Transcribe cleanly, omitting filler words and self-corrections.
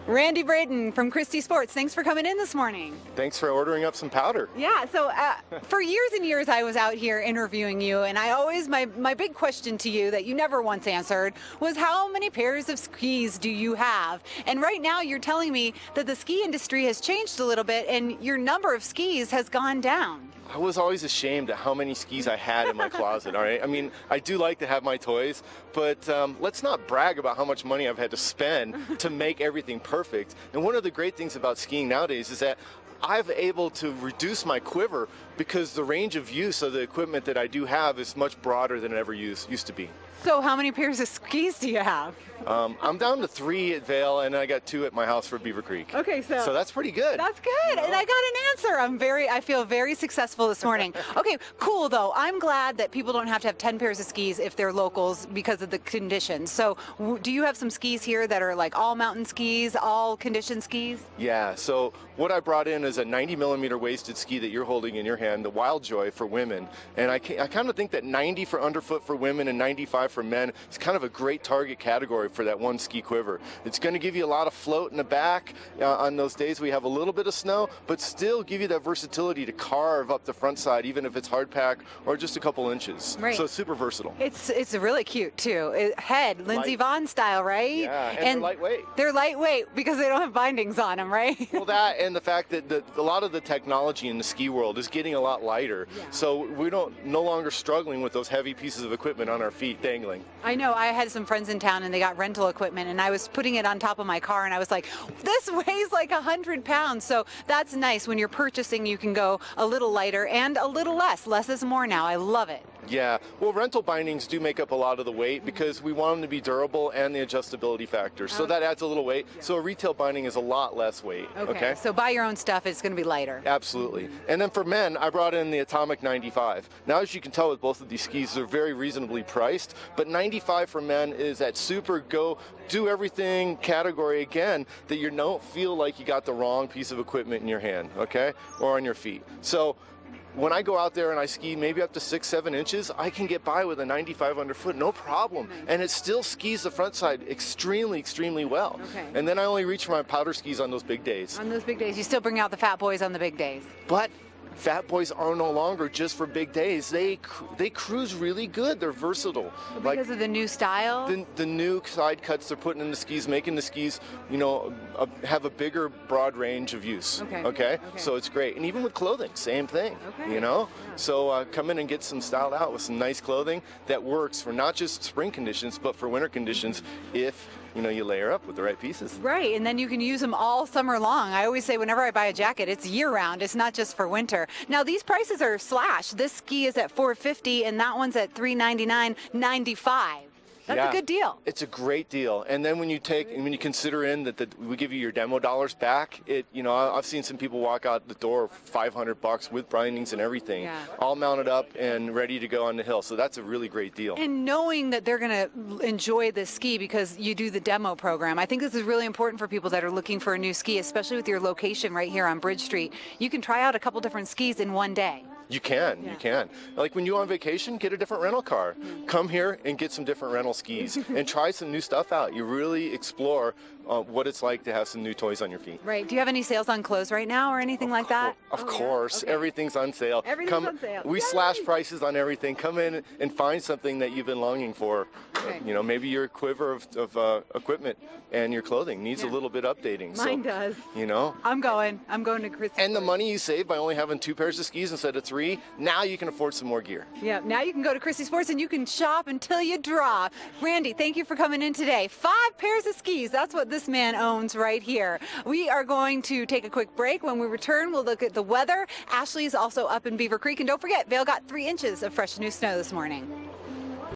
Randy Braden from Christy Sports, thanks for coming in this morning. Thanks for ordering up some powder. Yeah, so for years and years I was out here interviewing you, and I always, my big question to you that you never once answered was, how many pairs of skis do you have? And right now you're telling me that the ski industry has changed a little bit and your number of skis has gone down. I was always ashamed at how many skis I had in my closet, all right? I mean, I do like to have my toys, but let's not brag about how much money I've had to spend to make everything perfect. And one of the great things about skiing nowadays is that I've able to reduce my quiver because the range of use of the equipment that I do have is much broader than it ever used to be. So how many pairs of skis do you have? I'm down to 3 at Vail, and I got 2 at my house for Beaver Creek. Okay, so that's pretty good. That's good, you know? And I got an answer. I feel very successful this morning. Okay, cool though. I'm glad that people don't have to have 10 pairs of skis if they're locals because of the conditions. So do you have some skis here that are like all mountain skis, all conditioned skis? Yeah, so what I brought in is a 90mm waisted ski that you're holding in your hand, the Wild Joy for women. And I kind of think that 90 for underfoot for women and 95 for men is kind of a great target category for that one ski quiver. It's going to give you a lot of float in the back on those days we have a little bit of snow, but still give you that versatility to carve up the front side, even if it's hard pack or just a couple inches. Right. So it's super versatile. It's really cute too. Head, Lindsey Vonn style, right? Yeah, and they're lightweight. They're lightweight because they don't have bindings on them, right? Well, that and the fact that a lot of the technology in the ski world is getting a lot lighter, so we no longer struggling with those heavy pieces of equipment on our feet dangling. I know. I had some friends in town and they got rental equipment, and I was putting it on top of my car and I was like, this weighs like 100 pounds. So that's nice. When you're purchasing, you can go a little lighter and a little less. Less is more now. I love it. Yeah, well, rental bindings do make up a lot of the weight because we want them to be durable and the adjustability factor. So that adds a little weight. So a retail binding is a lot less weight. Okay. So buy your own stuff, it's going to be lighter. Absolutely. And then for men, I brought in the Atomic 95. Now, as you can tell with both of these skis, they're very reasonably priced, but 95 for men is that super go do everything category again, that you don't feel like you got the wrong piece of equipment in your hand, okay, or on your feet. So when I go out there and I ski maybe up to 6-7 inches, I can get by with a 95 underfoot, no problem. And it still skis the front side extremely, extremely well. And then I only reach for my powder skis on those big days. On those big days, you still bring out the fat boys on the big days. But fat boys are no longer just for big days. They cruise really good. They're versatile. Because of the new style? The new side cuts they're putting in the skis, making the skis, you know, have a bigger, broad range of use. Okay? So it's great. And even with clothing, same thing. You know? So come in and get some styled out with some nice clothing that works for not just spring conditions, but for winter conditions if, you know, you layer up with the right pieces. Right, and then you can use them all summer long. I always say whenever I buy a jacket, it's year-round. It's not just for winter. Now, these prices are slashed. This ski is at $450, and that one's at $399.95. That's a good deal. It's a great deal. And then when you consider in that we give you your demo dollars back, you know, I've seen some people walk out the door $500 with bindings and everything, all mounted up and ready to go on the hill. So that's a really great deal. And knowing that they're going to enjoy this ski because you do the demo program, I think this is really important for people that are looking for a new ski, especially with your location right here on Bridge Street. You can try out a couple different skis in one day. You can. Like when you're on vacation, get a different rental car. Come here and get some different rental skis and try some new stuff out. You really explore what it's like to have some new toys on your feet. Right. Do you have any sales on clothes right now or anything like that? Of course. Everything's on sale. Everything's on sale. We slash prices on everything. Come in and find something that you've been longing for. You know, maybe your quiver of equipment and your clothing needs a little bit updating. Mine does. You know? I'm going to Christy. And the money you save by only having 2 pairs of skis instead of 3, now you can afford some more gear. Yeah, now you can go to Christy Sports and you can shop until you drop. Randy, thank you for coming in today. 5 pairs of skis. That's what this man owns right here. We are going to take a quick break. When we return, we'll look at the weather. Ashley is also up in Beaver Creek. And don't forget, Vail got 3 inches of fresh new snow this morning.